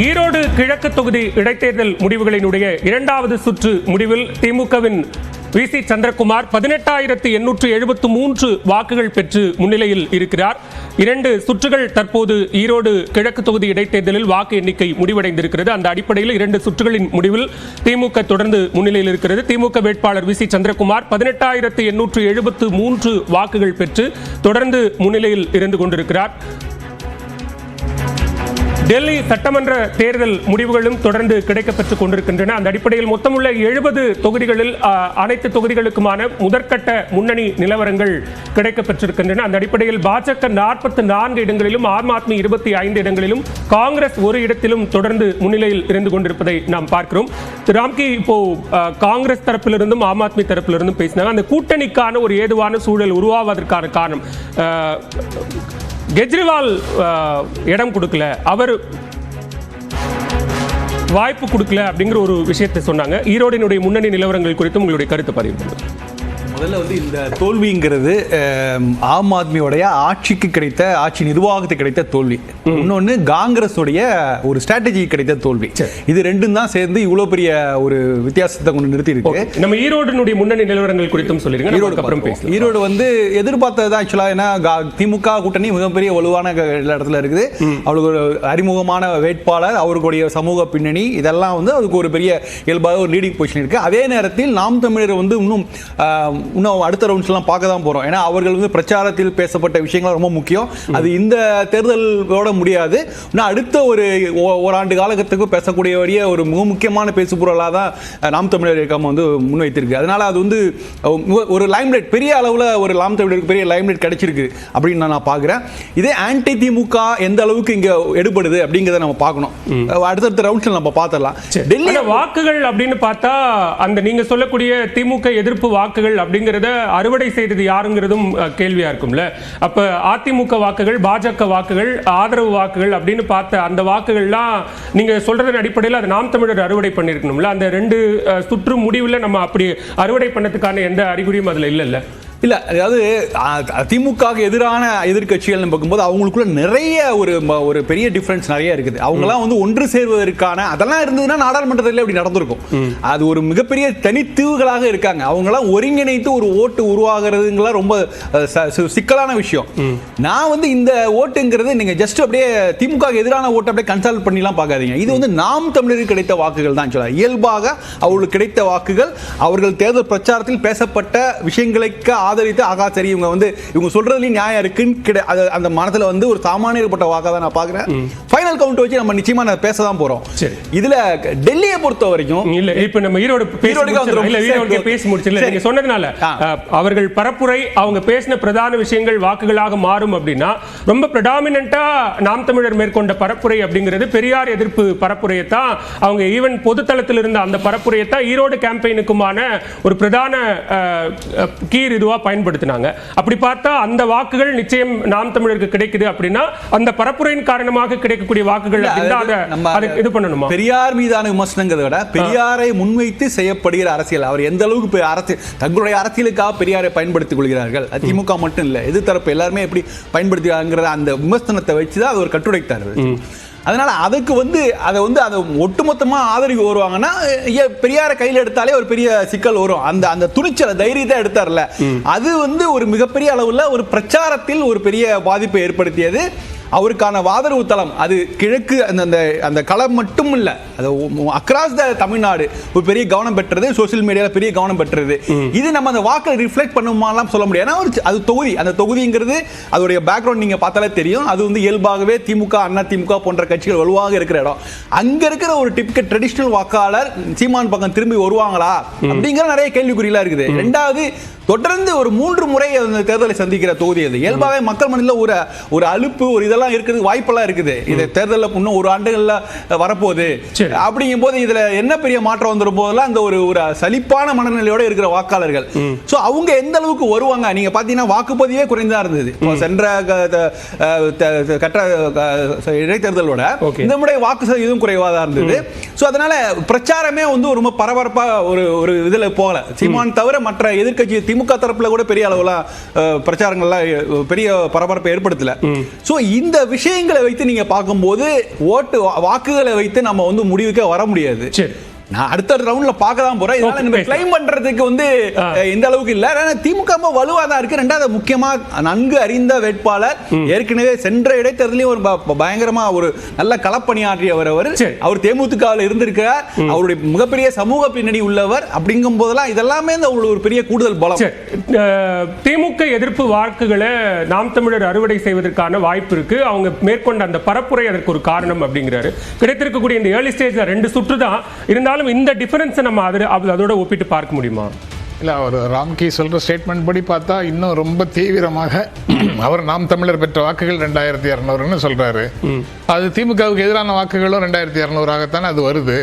ஈரோடு கிழக்கு தொகுதி இடைத்தேர்தல் முடிவுகளினுடைய இரண்டாவது சுற்று முடிவில் திமுகவின் வி.சி. சந்திரகுமார் 18,873 வாக்குகள் பெற்று முன்னிலையில் இருக்கிறார். 2 சுற்றுகள் தற்போது ஈரோடு கிழக்கு தொகுதி இடைத்தேர்தலில் வாக்கு எண்ணிக்கை முடிவடைந்திருக்கிறது. அந்த அடிப்படையில் 2 சுற்றுகளின் முடிவில் திமுக தொடர்ந்து முன்னிலையில் இருக்கிறது. திமுக வேட்பாளர் வி.சி. சந்திரகுமார் 18,873 வாக்குகள் பெற்று தொடர்ந்து முன்னிலையில் இருந்து கொண்டிருக்கிறார். டெல்லி சட்டமன்ற தேர்தல் முடிவுகளும் தொடர்ந்து கிடைக்கப்பெற்றுக் கொண்டிருக்கின்றன. அந்த அடிப்படையில் மொத்தமுள்ள 70 தொகுதிகளில் அனைத்து தொகுதிகளுக்குமான முதற்கட்ட முன்னணி நிலவரங்கள் கிடைக்கப்பெற்றிருக்கின்றன. அந்த அடிப்படையில் பாஜக 44 இடங்களிலும், ஆம் ஆத்மி 25 இடங்களிலும், காங்கிரஸ் ஒரு இடத்திலும் தொடர்ந்து முன்னிலையில் இருந்து கொண்டிருப்பதை நாம் பார்க்கிறோம். ராம்கி, இப்போ காங்கிரஸ் தரப்பிலிருந்தும் ஆம் ஆத்மி தரப்பிலிருந்தும் பேசினாங்க. அந்த கூட்டணிக்கான ஒரு ஏதுவான சூழல் உருவாவதற்கான காரணம் கெஜ்ரிவால் இடம் கொடுக்கல, அவர் வாய்ப்பு கொடுக்கல அப்படிங்கிற ஒரு விஷயத்தை சொன்னாங்க. ஈரோடினுடைய முன்னணி நிலவரங்கள் குறித்து உங்களுடைய கருத்து பதிவு பண்ணுங்க. முதல்ல இந்த தோல்விங்கிறது ஆம் ஆத்மியோடைய ஆட்சிக்கு கிடைத்த, ஆட்சி நிர்வாகத்துக்கு கிடைத்த தோல்வி. இன்னொன்று காங்கிரஸுடைய ஒரு ஸ்ட்ராட்டஜி கிடைத்த தோல்வி. இது ரெண்டும் தான் சேர்ந்து இவ்வளவு பெரிய ஒரு வித்தியாசத்தை கொண்டு நிறுத்தி இருக்கு. நம்ம ஈரோடினுடைய முன்னணி நிலவரங்கள் குறித்தும் சொல்லிருங்க. ஈரோடு எதிர்பார்த்தது ஆக்சுவலா, ஏன்னா திமுக கூட்டணி மிகப்பெரிய வலுவான இடத்துல இருக்குது. அவளுக்கு ஒரு அறிமுகமான வேட்பாளர், அவர்களுடைய சமூக பின்னணி, இதெல்லாம் அதுக்கு ஒரு பெரிய இயல்பாக ஒரு லீடிங் பொசிஷன் இருக்கு. அதே நேரத்தில் நாம் தமிழர் இன்னும் அடுத்த ரவுண்ட்ஸ் எல்லாம் பார்க்க தான் போறோம். ஏன்னா அவர்கள் பிரச்சாரத்தில் பேசப்பட்ட விஷயங்கள் ரொம்ப முக்கியம். அது இந்த தேர்தலோட முடியாது. அடுத்த ஒரு ஓராண்டு காலகட்டத்துக்கு பேசக்கூடிய ஒரு மிக முக்கியமான பேசுபொருளாக தான் நாம் தமிழர் இயக்கம் முன்வைத்திருக்கு. அதனால அது ஒரு லைம்லைட், பெரிய அளவில் ஒரு நாம் தமிழருக்கு பெரிய லைம்லைட் கிடைச்சிருக்கு அப்படின்னு நான் பார்க்கிறேன். இதே ஆன்டி திமுக எந்த அளவுக்கு இங்க எடுபடுது அப்படிங்கிறத நம்ம பார்க்கணும். அடுத்தடுத்த ரவுண்ட்ஸ்ல நம்ம பார்த்துடலாம். டெல்லி வாக்குகள் அப்படின்னு பார்த்தா அந்த நீங்க சொல்லக்கூடிய திமுக எதிர்ப்பு வாக்குகள் அப்படிங்கறத அறுவடை செய்தது யாருங்கிறதும் கேள்வியா இருக்கும்ல. அப்ப அதிமுக வாக்குகள், பாஜக வாக்குகள், ஆதரவு வாக்குகள் அப்படின்னு பார்த்த அந்த வாக்குகள்லாம் நீங்க சொல்றதன் அடிப்படையில் அது நாம் தமிழர் அறுவடை பண்ணிருக்கணும்ல. அந்த 2 சுற்று முடிவுல நம்ம அப்படி அறுவடை பண்ணதுக்கான எந்த அறிகுறியும் அதுல இல்ல. இல்ல, அதாவது திமுகவுக்கு எதிரான எதிர்கட்சிகள் பார்க்கும்போது அவங்களுக்குள்ள நிறைய ஒரு பெரிய டிஃபரன்ஸ் நிறைய இருக்குது. அவங்கலாம் ஒன்று சேர்வதற்கான அதெல்லாம் இருந்ததுன்னா நாடாளுமன்றத்தில் இப்படி நடந்திருக்கும். அது ஒரு மிகப்பெரிய தனித்தீவுகளாக இருக்காங்க. அவங்களாம் ஒருங்கிணைத்து ஒரு ஓட்டு உருவாகிறதுங்களா ரொம்ப சிக்கலான விஷயம். நான் இந்த ஓட்டுங்கிறது நீங்க ஜஸ்ட் அப்படியே திமுக எதிரான ஓட்டு அப்படியே கன்சல்ட் பண்ணிலாம் பார்க்காதீங்க. இது நாம் தமிழருக்கு கிடைத்த வாக்குகள் தான். இயல்பாக அவர்களுக்கு கிடைத்த வாக்குகள், அவர்கள் தேர்தல் பிரச்சாரத்தில் பேசப்பட்ட விஷயங்களுக்கு ஆதரித்து சரி இவங்க சொல்றதுலயும் நியாயம் இருக்குன்னு அந்த மனசுல ஒரு சாமானியப்பட்ட வாக்கா தான் நான் பாக்குறேன். ஃபைனல் கவுண்ட் வச்சு நம்ம நிச்சயமா பேசதான் போறோம். இதுல டெல்லியை பொறுத்த வரைக்கும் இல்ல, இப்ப நம்ம ஈரோடு பேசி முடிச்சல நீங்க சொன்னதுனால அவர்கள் பரப்புரை, அவங்க பேசின பிரதான விஷயங்கள் வாக்குகளாக மாறும் அப்படின்னா ரொம்ப பிரடாமினன்ட்டா நாம் தமிழர் மேற்கொண்ட பரப்புரை அப்படிங்கிறது பெரியார் எதிர்ப்பு பரப்புரையை தான் அவங்க ஈவன் பொதுத்தளத்தில் இருந்த அந்த பரப்புரையை தான் ஈரோடு கேம்பெயினுக்குமான ஒரு பிரதான கீர் இதுவா பயன்படுத்தினாங்க. அப்படி பார்த்தா அந்த வாக்குகள் நிச்சயம் நாம் தமிழருக்கு கிடைக்குது அப்படின்னா அந்த பரப்புரையின் காரணமாக கிடைக்கக்கூடிய வாக்குகள் இது பண்ணணுமா? பெரியார் மீதான விமர்சனங்களை விட பெரியாரை முன்வைத்து செய்யப்படுகிற அரசியல், அவர் எந்த அளவுக்கு அரசியல் தங்களுடைய அரசியலுக்காக பெரியாரை பயன்படுத்திக் கொள்கிறார்கள். திமுக மட்டும் இல்ல, எதிர்த்தரப்பு எல்லாருமே எப்படி பயன்படுத்துகிறாங்க அந்த விமர்சனத்தை வச்சுதான் அது ஒரு கட்டுரைத்தார். அதனால அதுக்கு அதை ஒட்டுமொத்தமா ஆதரிவு வருவாங்கன்னா பெரியார கையில் எடுத்தாலே ஒரு பெரிய சிக்கல் வரும். அந்த துணிச்சல தைரியத்தை எடுத்தார்ல, அது ஒரு மிகப்பெரிய அளவுல ஒரு பிரச்சாரத்தில் ஒரு பெரிய பாதிப்பை ஏற்படுத்தியது. அவருக்கான ஆதரவு தளம் அது கிழக்கு அந்த களம் மட்டும் இல்ல, அது அக்ராஸ் த தமிழ்நாடு ஒரு பெரிய கவனம் பெற்றது. சோசியல் மீடியால பெரிய கவனம் பெற்றது. இது நம்ம அந்த வாக்கை ரிஃப்ளெக்ட் பண்ணுமாலாம் சொல்ல முடியாது. அது தொகுதி, அந்த தொகுதிங்கிறது அதோடைய பேக்ரவுண்ட் நீங்க பார்த்தாலே தெரியும். அது இயல்பாகவே திமுக, அண்ணா திமுக போன்ற கட்சிகள் வலுவாக இருக்கிற இடம். அங்க இருக்கிற ஒரு டிபிக்கல் ட்ரெடிஷனல் வாக்காளர் சீமான் பக்கம் திரும்பி வருவாங்களா அப்படிங்கிற நிறைய கேள்விக்குறிகளா இருக்குது. ரெண்டாவது, தொடர்ந்து ஒரு 3 முறை தேர்தலை சந்திக்கிற தொகுதி அது. இயல்பாகவே மக்கள் மனதில் ஒரு அலுப்பு, ஒரு இதெல்லாம் இருக்கிறது, வாய்ப்பெல்லாம் இருக்குது. இது தேர்தலில் இன்னும் ஒரு ஆண்டுகள்ல வரப்போகுது. அப்படிங்கும் போது இதுல என்ன பெரிய மாற்றம் வந்துடும் போதெல்லாம் அந்த ஒரு சலிப்பான மனநிலையோட இருக்கிற வாக்காளர்கள். சோ அவங்க எந்த அளவுக்கு வருவாங்க? நீங்க பாத்தீங்கன்னா வாக்குப்பதிவே குறைந்தா இருந்தது சென்ற இடைத்தேர்தலோட. இந்த முறை வாக்கு இதுவும் குறைவா தான் இருந்தது. சோ அதனால பிரச்சாரமே ரொம்ப பரபரப்பா ஒரு இதுல போகல. சீமான் தவிர மற்ற எதிர்க்கட்சி திமுக தரப்புல கூட பெரிய அளவுல பிரச்சாரங்கள்லாம் பெரிய பரபரப்பை ஏற்படுத்தல. சோ இந்த விஷயங்களை வைத்து நீங்க பார்க்கும்போது வாக்குகளை வைத்து நம்ம வந்து முடிவுக்கு வர முடியாது. நான் அடுத்த ரவுண்ட்ல பார்க்கலாம் போறேன். இதனால நம்ம கிளைம் பண்றதுக்கு வந்து எந்த அளவுக்கு இல்ல. திமுக வலுவா தான் இருக்கு. ரெண்டாவது முக்கியமா நன்கு அறிந்த வேட்பாளர், ஏற்கனவே சென்ற இடைத்தேர்தலையும் ஒரு பயங்கரமா ஒரு நல்ல களப்பணியாற்றியவர். அவர் தேமுதிகவில் இருந்திருக்கிறார். அவருடைய மிகப்பெரிய சமூக பின்னணி உள்ளவர். அப்படிங்கும் போதெல்லாம் இதெல்லாமே ஒரு பெரிய கூடுதல் பலம். திமுக எதிர்ப்பு வாக்குகளை நாம் தமிழர் அறுவடை செய்வதற்கான வாய்ப்பு இருக்கு. அவங்க மேற்கொண்ட அந்த பரப்புரை அதற்கு ஒரு காரணம் அப்படிங்கிறாரு. கிடைத்திருக்கக்கூடிய இந்த ஏர்லி ஸ்டேஜ்ல 2 சுற்று தான் இருந்தாலும் இந்த டிஃபரன்ஸ் நம்ம அதோட ஒப்பிட்டு பார்க்க முடியுமா? இல்ல, அவர் ராம்கி சொல்ற ஸ்டேட்மெண்ட் படி பார்த்தா இன்னும் ரொம்ப தீவிரமாக அவர் நாம் தமிழர் பெற்ற வாக்குகள் 2200 சொல்றாரு. அது திமுகவுக்கு எதிரான வாக்குகளும் 2200 அது வருது.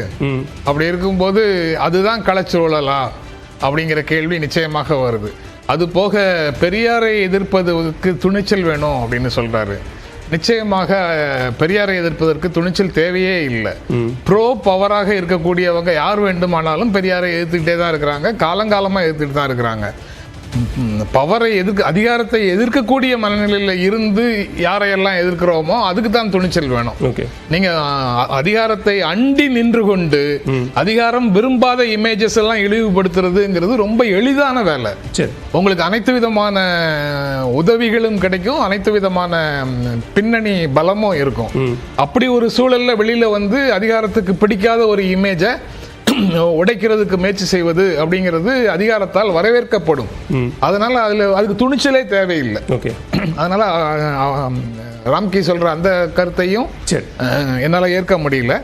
அப்படி இருக்கும்போது அதுதான் களச்சூழலா அப்படிங்கிற கேள்வி நிச்சயமாக வருது. அது போக பெரியாரை எதிர்ப்பதற்கு துணிச்சல் வேணும் அப்படின்னு சொல்றாரு. நிச்சயமாக பெரியாரை எதிர்ப்பதற்கு துணிச்சல் தேவையே இல்லை. ப்ரோ பவராக இருக்கக்கூடியவங்க யார் வேண்டுமானாலும் பெரியாரை எதிர்த்துக்கிட்டே தான் இருக்கிறாங்க, காலங்காலமா எதிர்த்துட்டு தான் இருக்கிறாங்க. பவரை அதிகாரத்தை எதிர்க்கக்கூடிய மனநிலையில் இருந்து யாரையெல்லாம் எதிர்க்கிறோமோ அதுக்கு தான் துணிச்சல் வேணும். நீங்க அதிகாரத்தை அண்டி நின்று கொண்டு அதிகாரம் விரும்பாத இமேஜஸ் எல்லாம் இழிவுபடுத்துறதுங்கிறது ரொம்ப எளிதான வேலை. உங்களுக்கு அனைத்து விதமான உதவிகளும் கிடைக்கும், அனைத்து விதமான பின்னணி பலமும் இருக்கும். அப்படி ஒரு சூழல்ல வெளியில வந்து அதிகாரத்துக்கு பிடிக்காத ஒரு இமேஜை உடைக்கிறதுக்கு முயற்சி செய்வது அப்படிங்கிறது அதிகாரத்தால் வரவேற்கப்படும். அதனால அதுக்கு துணிச்சலே தேவையில்லை. அதனால ராம்கி சொல்ற அந்த கருத்தையும் என்னால ஏற்க முடியல.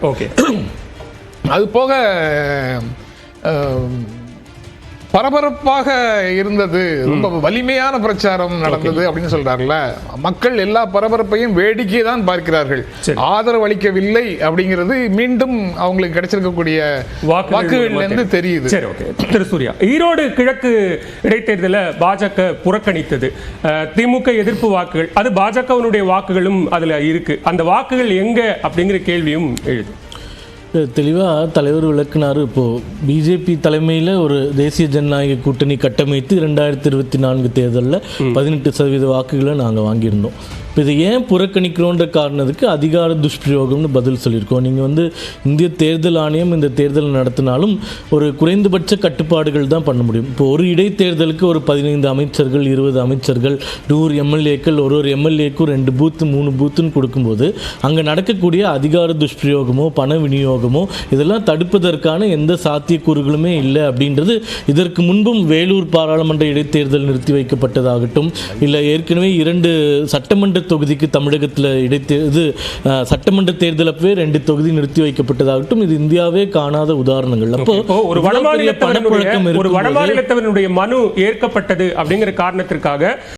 அது போக பரபரப்பாக இருந்தது, ரொம்ப வலிமையான பிரச்சாரம் நடந்தது அப்படின்னு சொல்றாருல. மக்கள் எல்லா பரபரப்பையும் வேடிக்கை தான் பார்க்கிறார்கள், ஆதரவு அளிக்கவில்லை அப்படிங்கிறது மீண்டும் அவங்களுக்கு கிடைச்சிருக்கக்கூடிய வாக்குகள்ல இருந்து தெரியுது. திரு சூர்யா, ஈரோடு கிழக்கு இடைத்தேர்தலை பாஜக புறக்கணித்தது. திமுக எதிர்ப்பு வாக்குகள், அது பாஜகவினுடைய வாக்குகளும் அதுல இருக்கு. அந்த வாக்குகள் எங்க அப்படிங்கிற கேள்வியும் எழுது. தெளிவாக தலைவர் விளக்குனார். இப்போது பிஜேபி தலைமையில் ஒரு தேசிய ஜனநாயக கூட்டணி கட்டமைத்து 2024 தேர்தலில் 18% வாக்குகளை நாங்கள் வாங்கியிருந்தோம். இப்போ இதை ஏன் புறக்கணிக்கிறோன்ற காரணத்துக்கு அதிகார துஷ்பிரயோகம்னு பதில் சொல்லியிருக்கோம். நீங்கள் வந்து இந்திய தேர்தல் ஆணையம் இந்த தேர்தல் நடத்தினாலும் ஒரு குறைந்தபட்ச கட்டுப்பாடுகள் தான் பண்ண முடியும். இப்போ ஒரு இடைத்தேர்தலுக்கு ஒரு 15 அமைச்சர்கள், 20 அமைச்சர்கள், 100 எம்எல்ஏக்கள், ஒரு எம்எல்ஏக்கும் 2 பூத்து 3 பூத்துன்னு கொடுக்கும்போது அங்கே நடக்கக்கூடிய அதிகார துஷ்பிரயோகமோ பண விநியோகமோ இதெல்லாம் தடுப்பதற்கான எந்த சாத்தியக்கூறுகளுமே இல்லை அப்படின்றது இதற்கு முன்பும் வேலூர் பாராளுமன்ற இடைத்தேர்தல் நிறுத்தி வைக்கப்பட்டதாகட்டும், இல்லை ஏற்கனவே 2 சட்டமன்ற தொகுதிக்கு தமிழகத்தில் சட்டமன்ற தேர்தல் அப்பவே 2 தொகுதி நிறுத்தி வைக்கப்பட்டதாகட்டும், இது இந்தியாவே காணாத உதாரணங்கள். அப்போ ஒரு வடமாநிலத்தவனுடைய மனு ஏற்கப்பட்டது அப்படிங்கிற காரணத்திற்காக